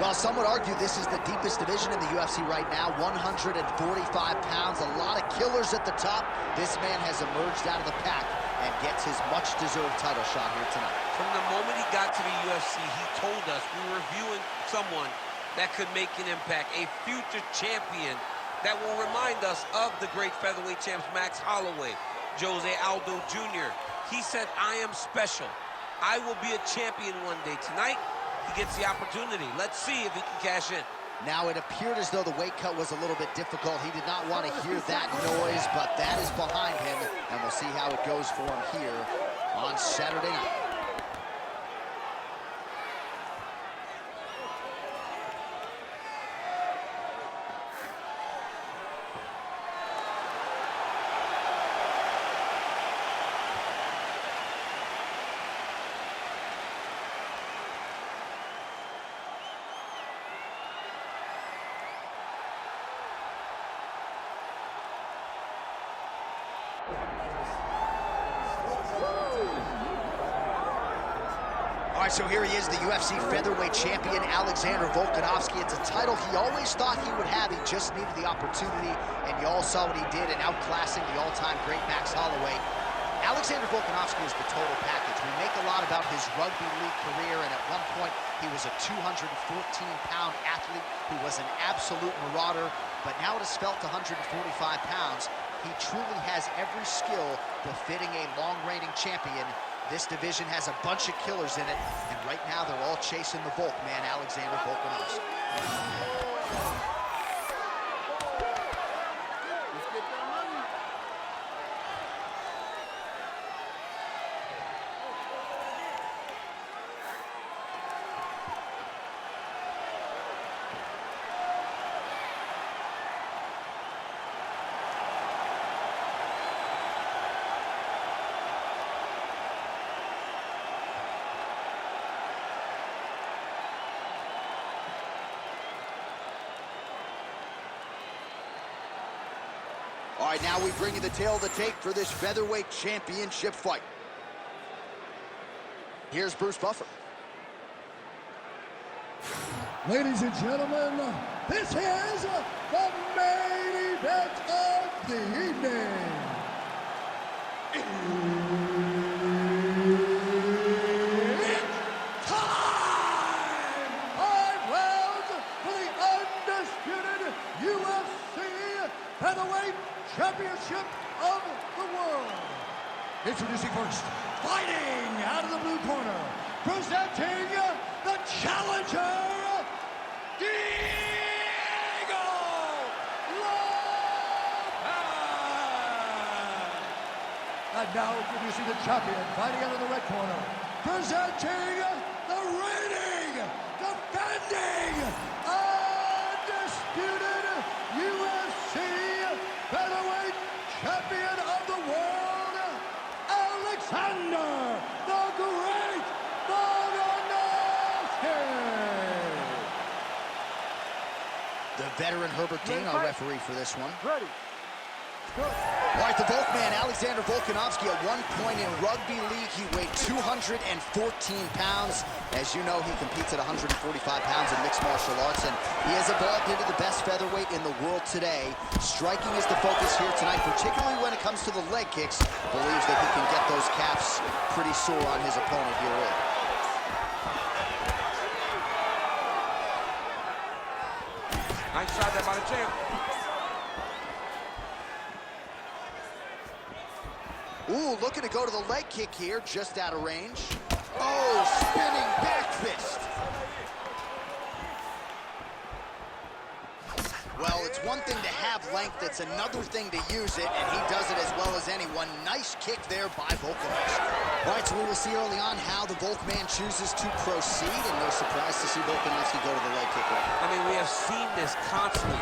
Well, some would argue this is the deepest division in the UFC right now, 145 pounds, a lot of killers at the top. This man has emerged out of the pack and gets his much-deserved title shot here tonight. From the moment he got to the UFC, he told us we were viewing someone that could make an impact, a future champion that will remind us of the great featherweight champs Max Holloway, Jose Aldo Jr. He said, I am special. I will be a champion one day. Tonight, he gets the opportunity. Let's see if he can cash in. Now, it appeared as though the weight cut was a little bit difficult. He did not want to hear that noise, but that is behind him, and we'll see how it goes for him here on Saturday night. All right, so here he is, the UFC featherweight champion, Alexander Volkanovski. It's a title he always thought he would have. He just needed the opportunity, and you all saw what he did in outclassing the all-time great Max Holloway. Alexander Volkanovski is the total package. We make a lot about his rugby league career, and at one point, he was a 214-pound athlete who was an absolute marauder, but now at a svelte 145 pounds, he truly has every skill befitting a long-reigning champion. This division has a bunch of killers in it, and right now they're all chasing the Volk man, Alexander Volkanovski. All right, now we bring you the tail of the tape for this featherweight championship fight. Here's Bruce Buffer. Ladies and gentlemen, this is the main event of the evening. It's time! 5 rounds for the undisputed UFC featherweight championship of the world. Introducing first, fighting out of the blue corner, presenting the challenger, Diego Lopes. And now introducing the champion, fighting out of the red corner, presenting the reigning, defending, undisputed UFC featherweight champion of the world, Alexander the Great Volkanovski. The veteran Herbert Dean, our referee for this one. Ready. Good. All right, the Volk man, Alexander Volkanovski, at one point in rugby league, he weighed 214 pounds. As you know, he competes at 145 pounds in mixed martial arts, and he has evolved into the best featherweight in the world today. Striking is the focus here tonight, particularly when it comes to the leg kicks. Believes that he can get those calves pretty sore on his opponent here early. Nice shot there by the champ. Ooh, looking to go to the leg kick here, just out of range. Oh, spinning back fist. Well, it's one thing to have length, it's another thing to use it, and he does it as well as anyone. Nice kick there by Volkanovski. All right, so we will see early on how the Volk man chooses to proceed, and no surprise to see Volkanovski go to the leg kick. I mean, we have seen this constantly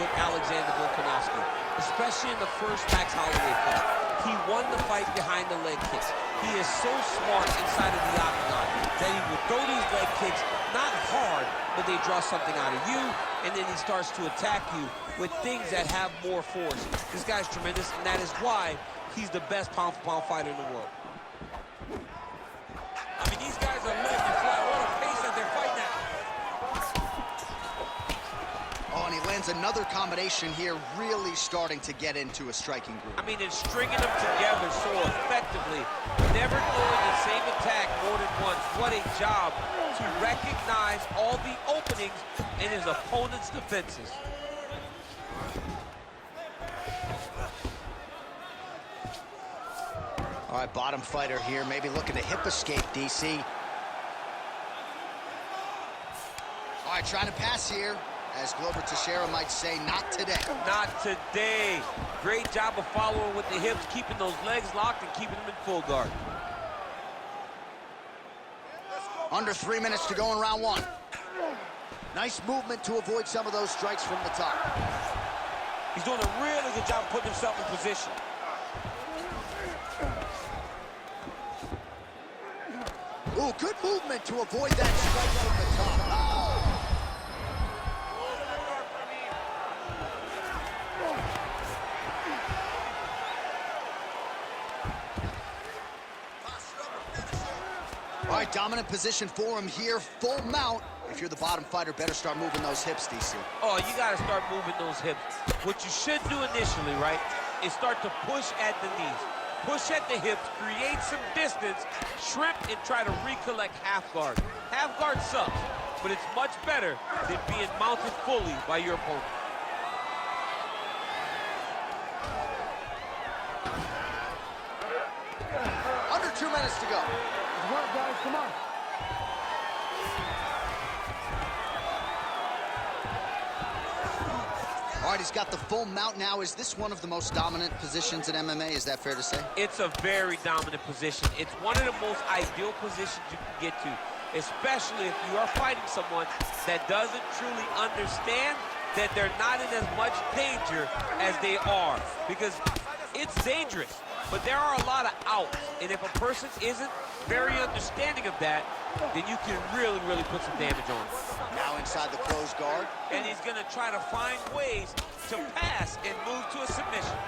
with Alexander Volkanovski, especially in the first Max Holloway fight. He won the fight behind the leg kicks. He is so smart inside of the octagon that he will throw these leg kicks, not hard, but they draw something out of you, and then he starts to attack you with things that have more force. This guy's tremendous, and that is why he's the best pound-for-pound fighter in the world. I mean, these guys are left and flat. What a pace that they're fighting at. lands another combination here, really starting to get into a striking groove. I mean, it's stringing them together so effectively, never doing the same attack more than once. What a job to recognize all the openings in his opponent's defenses. All right, bottom fighter here, maybe looking to hip escape, DC. All right, trying to pass here. As Glover Teixeira might say, not today. Not today. Great job of following with the hips, keeping those legs locked and keeping them in full guard. Under 3 minutes to go in round one. Nice movement to avoid some of those strikes from the top. He's doing a really good job putting himself in position. Ooh, good movement to avoid that strike from the top. All right, dominant position for him here, full mount. If you're the bottom fighter, better start moving those hips, DC. Oh, you got to start moving those hips. What you should do initially, right, is start to push at the knees. Push at the hips, create some distance, shrimp, and try to recollect half guard. Half guard sucks, but it's much better than being mounted fully by your opponent. Under 2 minutes to go. Good work, guys, come on. All right, he's got the full mount now. Is this one of the most dominant positions in MMA? Is that fair to say? It's a very dominant position. It's one of the most ideal positions you can get to, especially if you are fighting someone that doesn't truly understand that they're not in as much danger as they are. Because it's dangerous, but there are a lot of outs. And if a person isn't very understanding of that, then you can really, really put some damage on him. Now inside the closed guard. And he's gonna try to find ways to pass and move to a submission.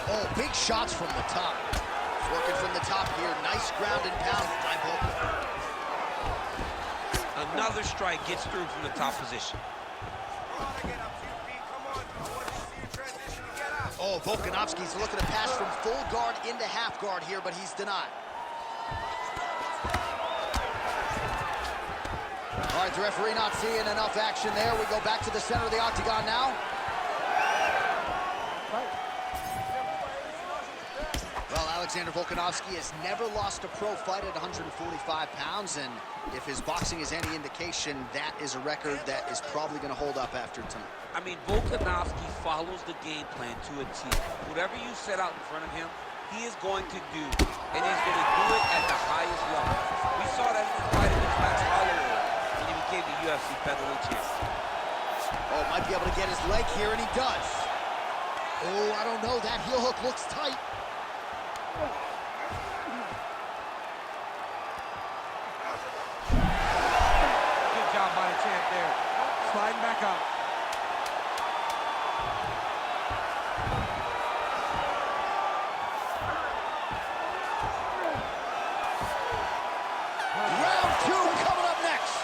Oh, big shots from the top. He's working from the top here. Nice ground and pound by Volk. Another strike gets through from the top position. Oh, Volkanovski's looking to pass from full guard into half guard here, but he's denied. All right, the referee not seeing enough action there. We go back to the center of the octagon now. Well, Alexander Volkanovski has never lost a pro fight at 145 pounds, and if his boxing is any indication, that is a record that is probably going to hold up after tonight. I mean, Volkanovski follows the game plan to a T. Whatever you set out in front of him, he is going to do, and he's going to do it at the highest level. We saw that in the fight against Max Holloway when he became the UFC featherweight champion. Oh, might be able to get his leg here, and he does. Oh, I don't know. That heel hook looks tight. Good job by the champ there. Sliding back up. Round two coming up next.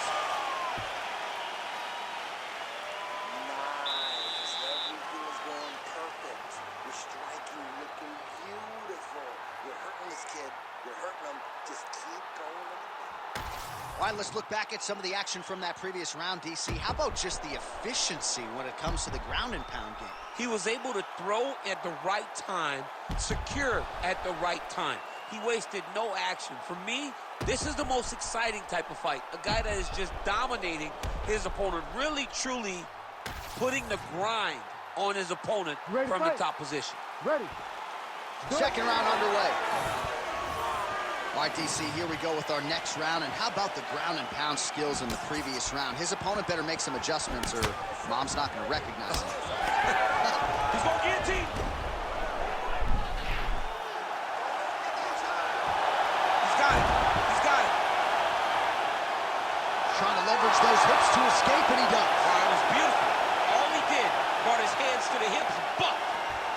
Nice. Everything is going perfect. You're striking, looking beautiful. You're hurting this kid. You're hurting him. Just keep going. All right, let's look back at some of the action from that previous round, DC. How about just the efficiency when it comes to the ground and pound game? He was able to throw at the right time, secure at the right time. He wasted no action. For me, this is the most exciting type of fight. A guy that is just dominating his opponent, really, truly putting the grind on his opponent from the top position. Ready. Second round underway. All right, DC, here we go with our next round. And how about the ground and pound skills in the previous round? His opponent better make some adjustments or Mom's not going to recognize him. He's going guillotine. He's got it. He's got it. Trying to leverage those hips to escape, and he does. Wow, it was beautiful. All he did, brought his hands to the hips, but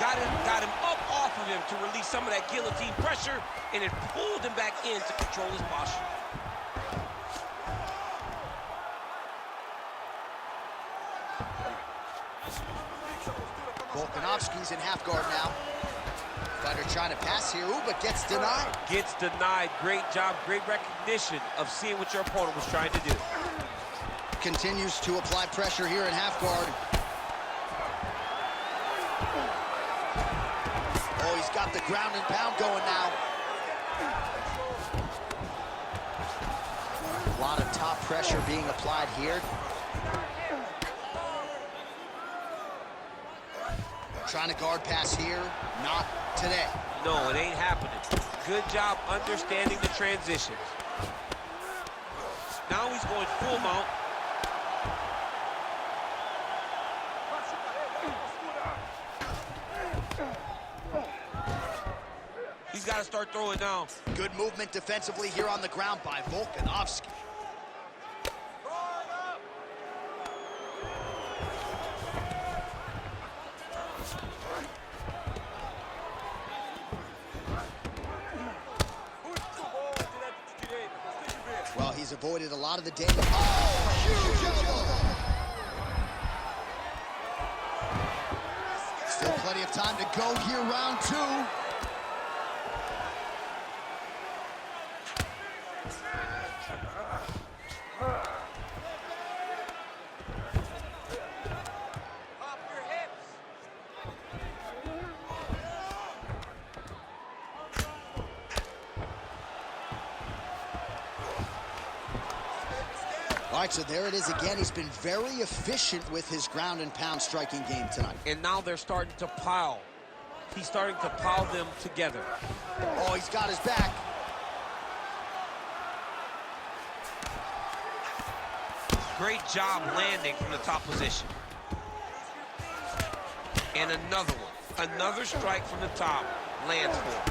got him up off of him to release some of that guillotine pressure, and it pulled him back in to control his posture. Volkanovski's in half guard now. Fighter trying to pass here, ooh, but gets denied. Gets denied. Great job, great recognition of seeing what your opponent was trying to do. Continues to apply pressure here in half guard. Oh, he's got the ground and pound going now. A lot of top pressure being applied here. Trying to guard pass here, not today. No, it ain't happening. Good job understanding the transitions. Now he's going full mount. He's got to start throwing now. Good movement defensively here on the ground by Volkanovski. Well, he's avoided a lot of the damage. Oh, huge elbow! Still plenty of time to go here, round two. All right, so there it is again. He's been very efficient with his ground and pound striking game tonight. And now they're starting to pile. He's starting to pile them together. Oh, he's got his back. Great job landing from the top position. And another one. Another strike from the top lands for him.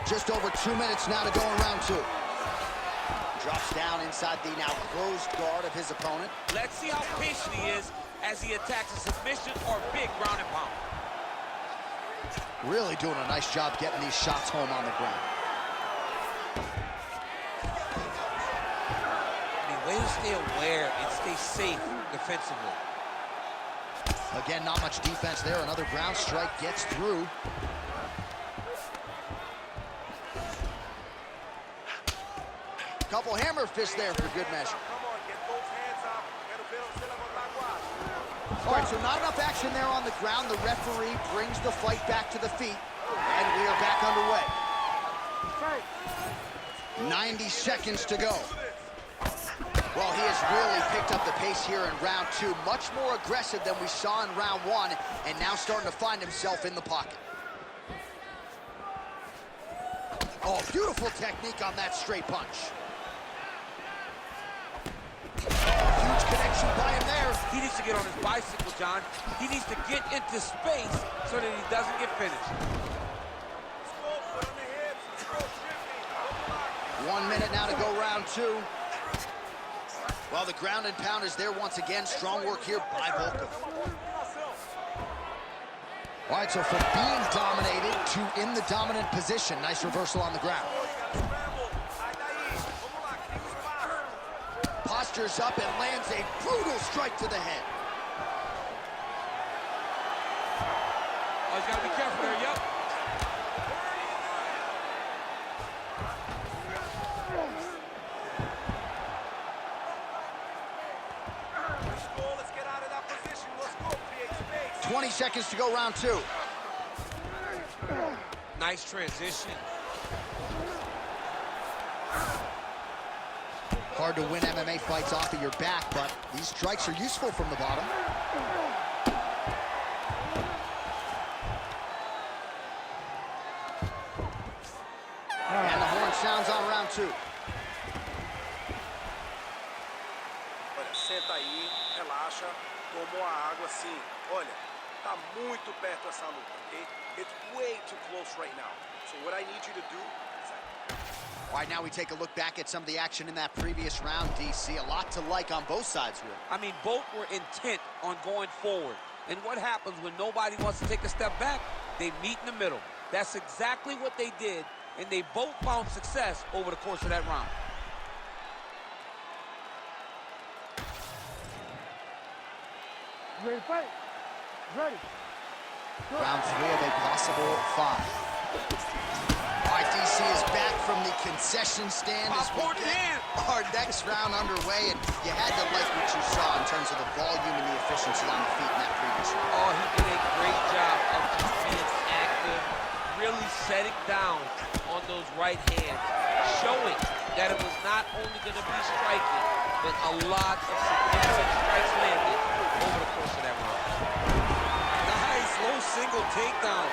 Just over 2 minutes now to go in round two. Drops down inside the now closed guard of his opponent. Let's see how patient he is as he attacks a submission or big ground and pound. Really doing a nice job getting these shots home on the ground. I mean, way to stay aware and stay safe defensively. Again, not much defense there. Another ground strike gets through. Couple hammer fists there for good measure. All right, so not enough action there on the ground. The referee brings the fight back to the feet, and we are back underway. 90 seconds to go. Well, he has really picked up the pace here in round two. Much more aggressive than we saw in round one, and now starting to find himself in the pocket. Oh, beautiful technique on that straight punch. Huge connection by him there. He needs to get on his bicycle, John. He needs to get into space so that he doesn't get finished. 1 minute now to go round two. Well, the ground and pound is there once again. Strong work here by Volkov. All right, so from being dominated to in the dominant position. Nice reversal on the ground. Postures up and lands a brutal strike to the head. Oh, he's got to be careful there, yep. Let's go, let's get out of that position. Let's go, create space. 20 seconds to go round two. Nice transition. Hard to win MMA fights off of your back, but these strikes are useful from the bottom. And the horn sounds on round two. Olha, senta aí, relaxa, tomou a água assim. Olha, tá muito perto essa luta, okay? It's way too close right now. So what I need you to do is... All right, now we take a look back at some of the action in that previous round, DC. A lot to like on both sides, really. I mean, both were intent on going forward. And what happens when nobody wants to take a step back? They meet in the middle. That's exactly what they did, and they both found success over the course of that round. Ready, fight. Ready. Round 3 of a possible 5. All right, DC is back from the concession stand as we get our next round underway, and you had to like what you saw in terms of the volume and the efficiency on the feet in that previous round. Oh, he did a great job of just being active, really setting down on those right hands, showing that it was not only going to be striking, but a lot of significant strikes landed over the course of that round. Nice, low single takedown.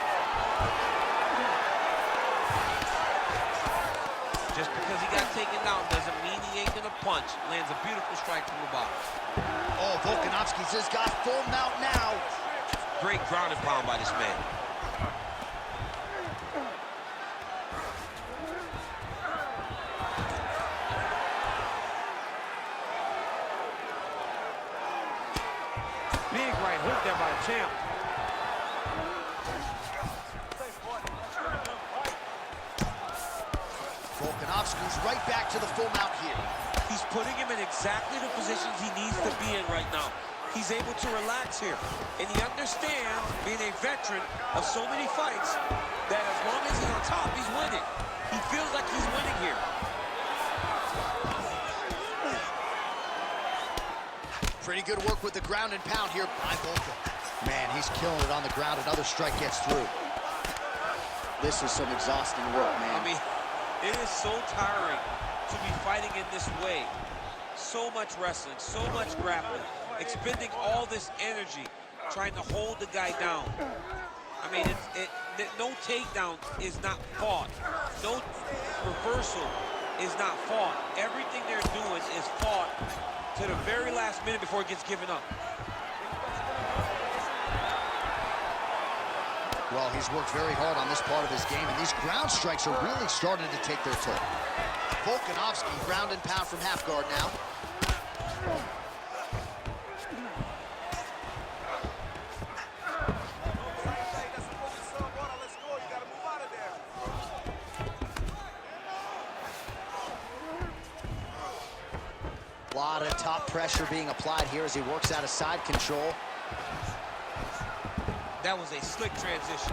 Just because he got taken down doesn't mean he ain't gonna punch. Lands a beautiful strike from the bottom. Oh, Volkanovski's just got full mount now. Great ground and pound by this man. Big right hook there by the champ. Volkanovski's right back to the full mount here. He's putting him in exactly the positions he needs to be in right now. He's able to relax here. And he understands, being a veteran of so many fights, that as long as he's on top, he's winning. He feels like he's winning here. Pretty good work with the ground and pound here by Volka. Man, he's killing it on the ground. Another strike gets through. This is some exhausting work, man. I mean, it is so tiring to be fighting in this way. So much wrestling, so much grappling, expending all this energy trying to hold the guy down. I mean, no takedown is not fought. No reversal is not fought. Everything they're doing is fought to the very last minute before it gets given up. Well, he's worked very hard on this part of his game, and these ground strikes are really starting to take their toll. Volkanovski, ground and pound from half guard now. A lot of top pressure being applied here as he works out of side control. That was a slick transition.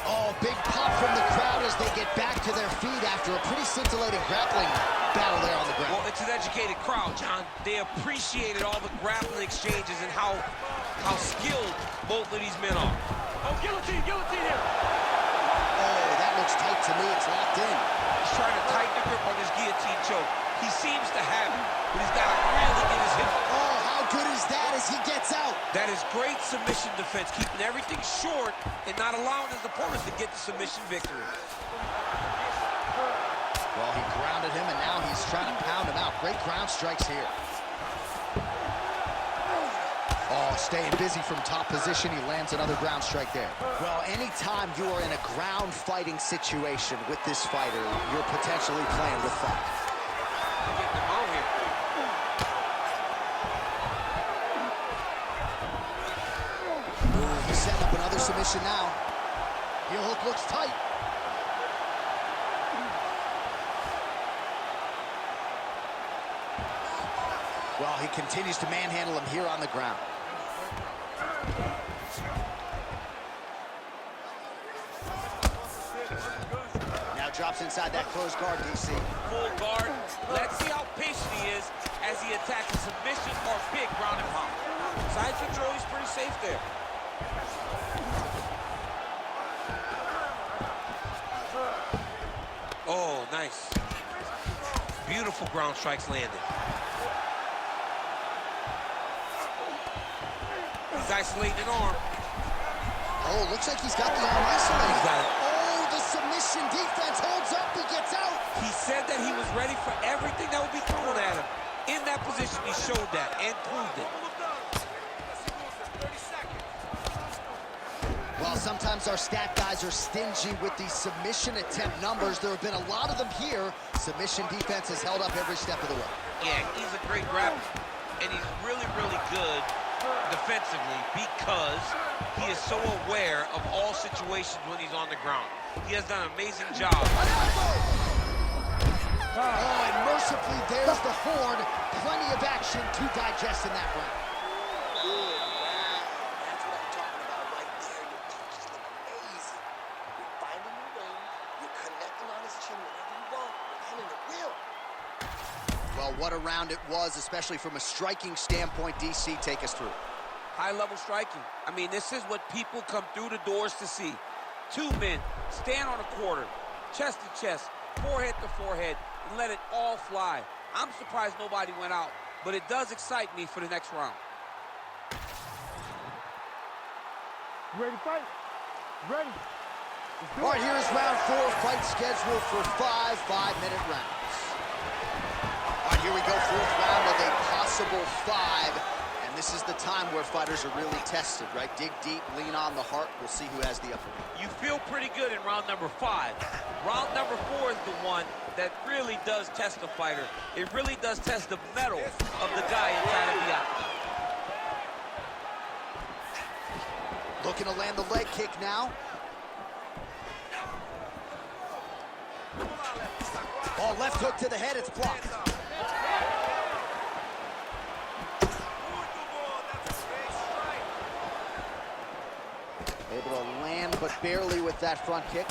Oh, big pop from the crowd as they get back to their feet after a pretty scintillating grappling battle there on the ground. Well, it's an educated crowd, John. They appreciated all the grappling exchanges and how skilled both of these men are. Oh, guillotine here. Oh, that looks tight to me. It's locked in. He's trying to tighten the grip on this guillotine choke. He seems to have it, but he's got to really get his hip. Oh, how good is that as he gets out? That is great submission defense, keeping everything short and not allowing his opponent to get the submission victory. Well, he grounded him, and now he's trying to pound him out. Great ground strikes here. Oh, staying busy from top position. He lands another ground strike there. Well, anytime you are in a ground fighting situation with this fighter, you're potentially playing with fire. Getting him out here. Ooh, he's setting up another submission now. Heel hook looks tight. Well, he continues to manhandle him here on the ground. Now drops inside that closed guard, DC. Full guard. Let's see how patient he is as he attacks a submission or big ground and pound. Side control, he's pretty safe there. Oh, nice. Beautiful ground strikes landed. He's isolating an arm. Oh, looks like he's got the arm isolated. He's got it. Oh, the submission defense holds up. He gets out. He said that he was ready for everything that would be thrown at him. In that position, he showed that and proved it. Well, sometimes our stat guys are stingy with these submission attempt numbers. There have been a lot of them here. Submission defense has held up every step of the way. Yeah, he's a great grappler, and he's really, really good defensively. defensively because he is so aware of all situations when he's on the ground. He has done an amazing job. Oh, and mercifully, there's the horn. Plenty of action to digest in that round. Good round. That's what I'm talking about right there. Your punches look amazing. You're finding your way. You're connecting on his chin whenever you want. You're landing at will. Well, what a round it was, especially from a striking standpoint. DC, take us through. High-level striking. I mean, this is what people come through the doors to see. Two men stand on a quarter, chest to chest, forehead to forehead, and let it all fly. I'm surprised nobody went out, but it does excite me for the next round. You ready to fight? Ready. All right, here is round 4, fight scheduled for 5 5-minute rounds. All right, here we go, 4th round of a possible 5. And this is the time where fighters are really tested, right? Dig deep, lean on the heart. We'll see who has the upper hand. You feel pretty good in round number 5. Round number 4 is the one that really does test the fighter. It really does test the mettle of the guy inside of the octagon. Looking to land the leg kick now. Oh, left hook to the head, it's blocked. Able to land, but barely with that front kick.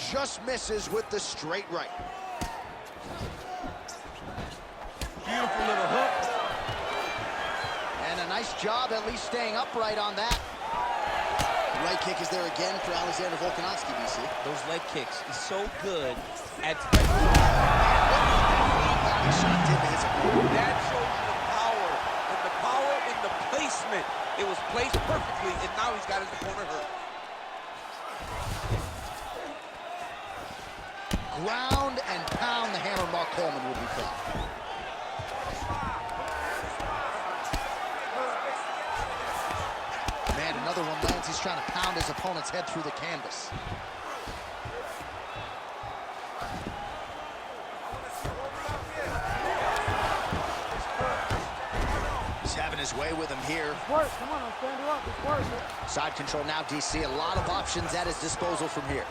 Just misses with the straight right. Beautiful little hook. And a nice job at least staying upright on that. Right kick is there again for Alexander Volkanovski, DC. Those leg kicks is so good at Body shot did to his opponent. that shows you the power in the placement. It was placed perfectly, and now he's got his opponent hurt. Ground and pound, the hammer Mark Coleman will be felt. Man, another one lands. He's trying to pound his opponent's head through the canvas. He's having his way with him here. Work. Come on, stand her up. It's work. Side control now, DC. A lot of options at his disposal from here.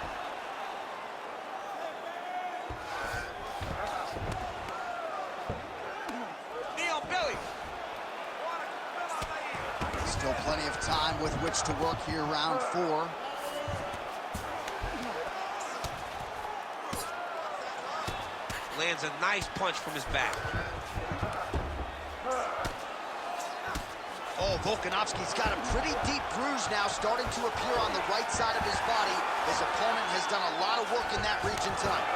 Still plenty of time with which to work here, round 4. Lands a nice punch from his back. Oh, Volkanovski's got a pretty deep bruise now starting to appear on the right side of his body. His opponent has done a lot of work in that region tonight.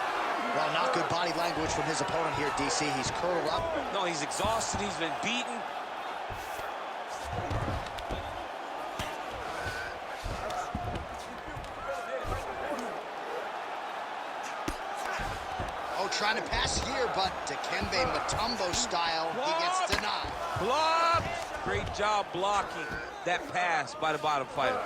Well, not good body language from his opponent here, DC. He's curled up. No, he's exhausted. He's been beaten. Oh, trying to pass here, but Dikembe Mutombo style, he gets denied. Blocked! Great job blocking that pass by the bottom fighter.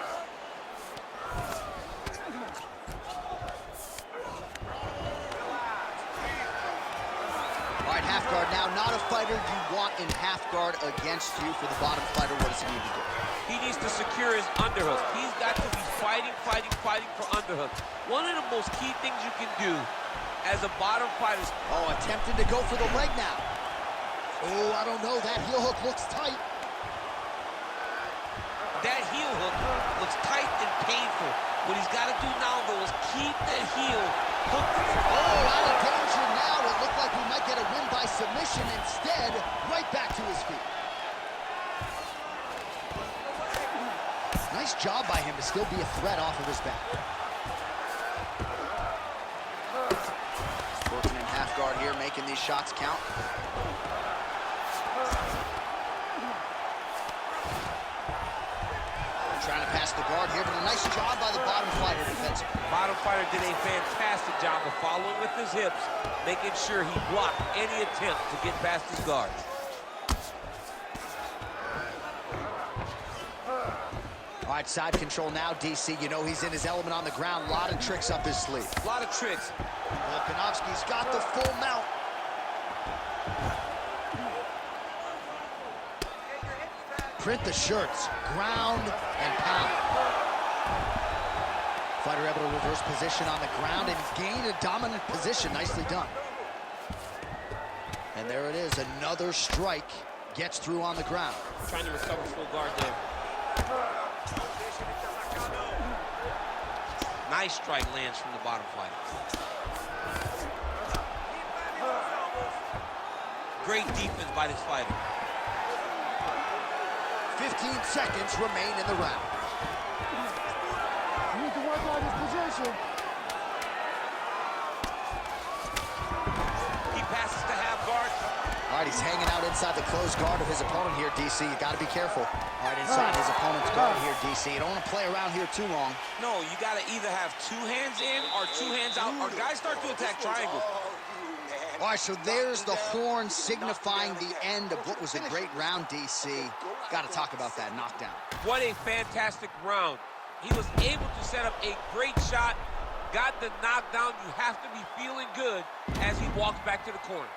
All right, half guard now. Not a fighter you want in half guard against you. For the bottom fighter, what does he need to do? He needs to secure his underhook. He's got to be fighting for underhook. One of the most key things you can do as a bottom fighter. Oh, attempting to go for the leg now. Oh, I don't know. That heel hook looks tight. That heel hook looks tight and painful. What he's got to do now, though, is keep that heel hooked. Oh, out of danger now. It looked like we might get a win by submission. Instead, right back to his feet. Nice job by him to still be a threat off of his back. Working in half guard here, making these shots count. Trying to pass the guard here, but a nice job by the bottom fighter defensively. Bottom fighter did a fantastic job of following with his hips, making sure he blocked any attempt to get past his guard. All right, side control now, DC. You know he's in his element on the ground. A lot of tricks up his sleeve. A lot of tricks. Volkanovski's got the full mount. Print the shirts, ground and pound. Fighter able to reverse position on the ground and gain a dominant position. Nicely done. And there it is, another strike gets through on the ground. Trying to recover full guard there. Nice strike lands from the bottom fighter. Great defense by this fighter. 15 seconds remain in the round. You need to work on his position. He passes to half guard. All right, he's hanging out inside the closed guard of his opponent here, DC. You got to be careful. All right, inside his opponent's guard here, DC. You don't want to play around here too long. No, you got to either have 2 hands in or 2 hands out, or guys start to attack triangles. All right, so there's the horn signifying the end of what was a great round, DC. Got to talk about that knockdown. What a fantastic round. He was able to set up a great shot, got the knockdown. You have to be feeling good as he walks back to the corner.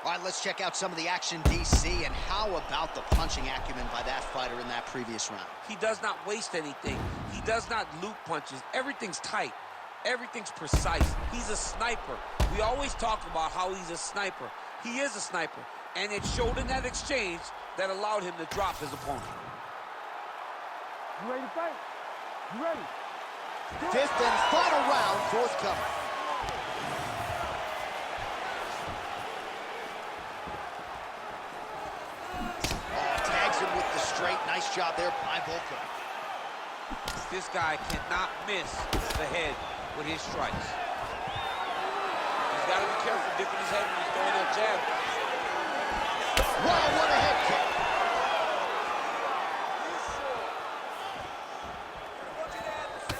All right, let's check out some of the action, DC, and how about the punching acumen by that fighter in that previous round? He does not waste anything. He does not loop punches. Everything's tight. Everything's precise. He's a sniper. We always talk about how he's a sniper. He is a sniper, and it showed in that exchange that allowed him to drop his opponent. You ready to fight? You ready? 5th and final round, forthcoming. Tags him with the straight. Nice job there by Volka. This guy cannot miss the head with his strikes. He's got to be careful dipping his head when he's throwing that jab. Wow, what a head kick.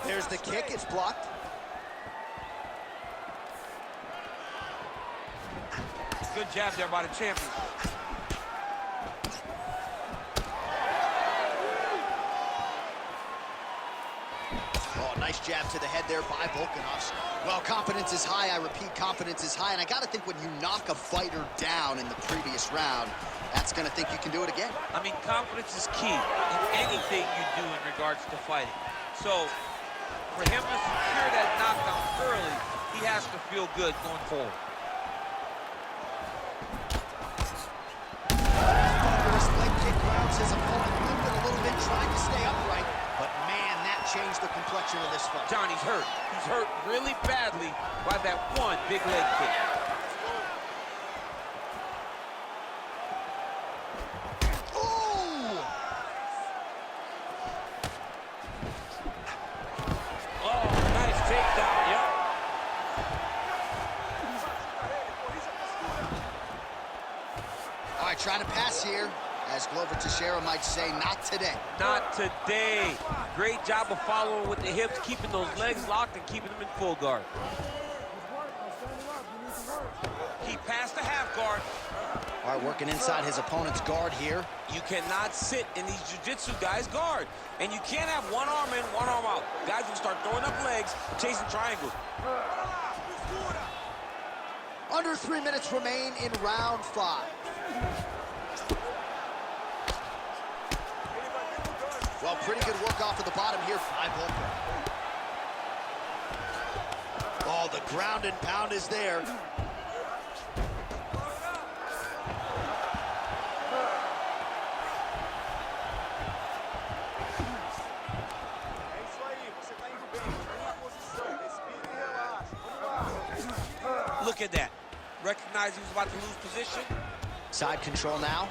There's the kick, it's blocked. Good jab there by the champion. Oh, nice jab to the head there by Volkanovski. Well, confidence is high. I repeat, confidence is high. And I got to think when you knock a fighter down in the previous round, that's going to think you can do it again. I mean, confidence is key in anything you do in regards to fighting. So, for him to secure that knockdown early, he has to feel good going forward. First leg kick grounds his opponent moving a little bit, trying to stay upright. But man, that changed the complexion of this fight. Johnny's hurt. He's hurt really badly by that one big leg kick. Trying to pass here, as Glover Teixeira might say, not today. Not today. Great job of following with the hips, keeping those legs locked and keeping them in full guard. He passed the half guard. All right, working inside his opponent's guard here. You cannot sit in these jiu-jitsu guys' guard. And you can't have one arm in, one arm out. Guys will start throwing up legs, chasing triangles. Under 3 minutes remain in round 5. Well, pretty good work off of the bottom here by Volka. Oh, the ground and pound is there. Look at that. Recognized he was about to lose position. Side control now.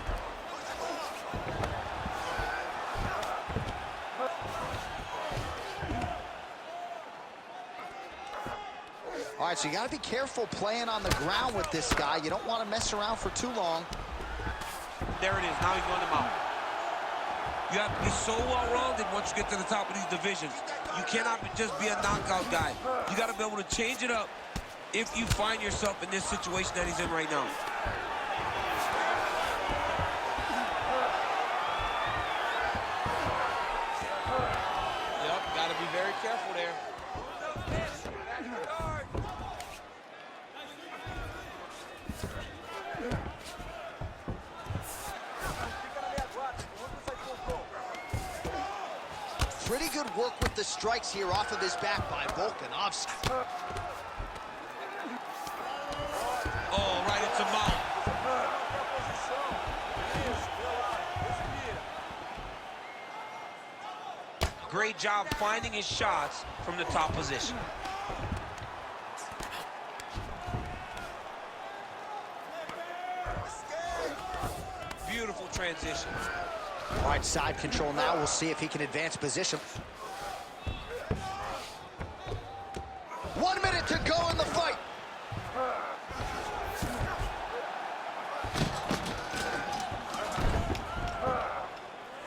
All right, so you got to be careful playing on the ground with this guy. You don't want to mess around for too long. There it is. Now he's on the mount. You have to be so well-rounded once you get to the top of these divisions. You cannot just be a knockout guy. You got to be able to change it up if you find yourself in this situation that he's in right now. Yep, got to be very careful there. Pretty good work with the strikes here off of his back by Volkanovski. Oh, right into mount. Great job finding his shots from the top position. Beautiful transition. All right, side control now. We'll see if he can advance position. 1 minute to go in the fight.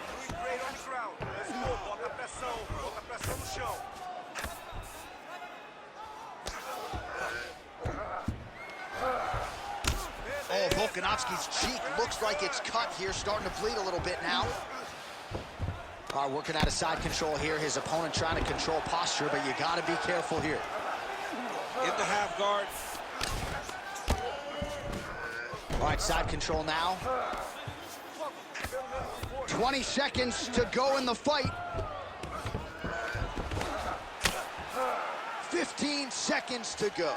Doing great on the ground. Let's go. Bota pressão no chão. Oh, Volkanovski's cheek looks like it's cut here, starting to bleed a little bit now. All right, working out of side control here. His opponent trying to control posture, but you got to be careful here. In the half guard. All right, side control now. 20 seconds to go in the fight. 15 seconds to go.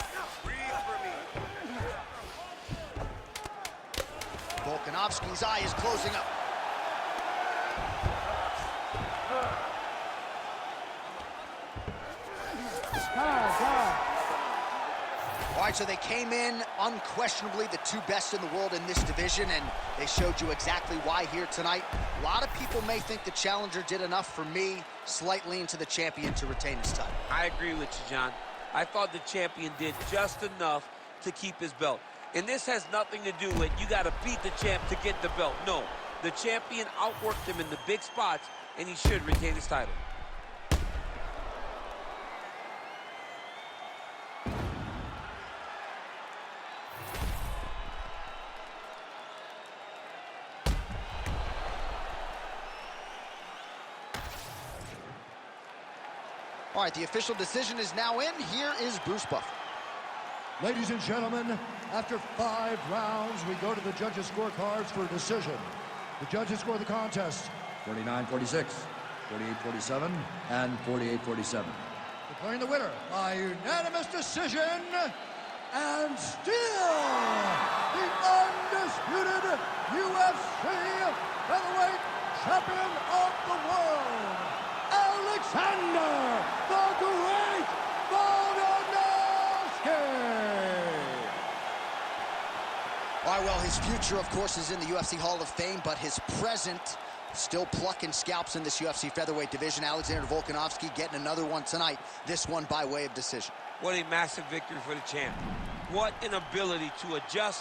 Volkanovski's eye is closing up. All right, so they came in unquestionably the two best in the world in this division, and they showed you exactly why here tonight. A lot of people may think the challenger did enough. For me, slight lean to the champion to retain his title. I agree with you, John. I thought the champion did just enough to keep his belt. And this has nothing to do with you got to beat the champ to get the belt. No, the champion outworked him in the big spots, and he should retain his title. All right, the official decision is now in. Here is Bruce Buffer. Ladies and gentlemen, after 5 rounds, we go to the judges' scorecards for a decision. The judges score the contest 49-46, 48-47, and 48-47. declaring the winner by unanimous decision, and still the undisputed UFC featherweight champion of the world, Alexander the Great Volkanovski. All right, well, his future, of course, is in the UFC Hall of Fame, but his present still plucking scalps in this UFC featherweight division. Alexander Volkanovski getting another one tonight, this one by way of decision. What a massive victory for the champ. What an ability to adjust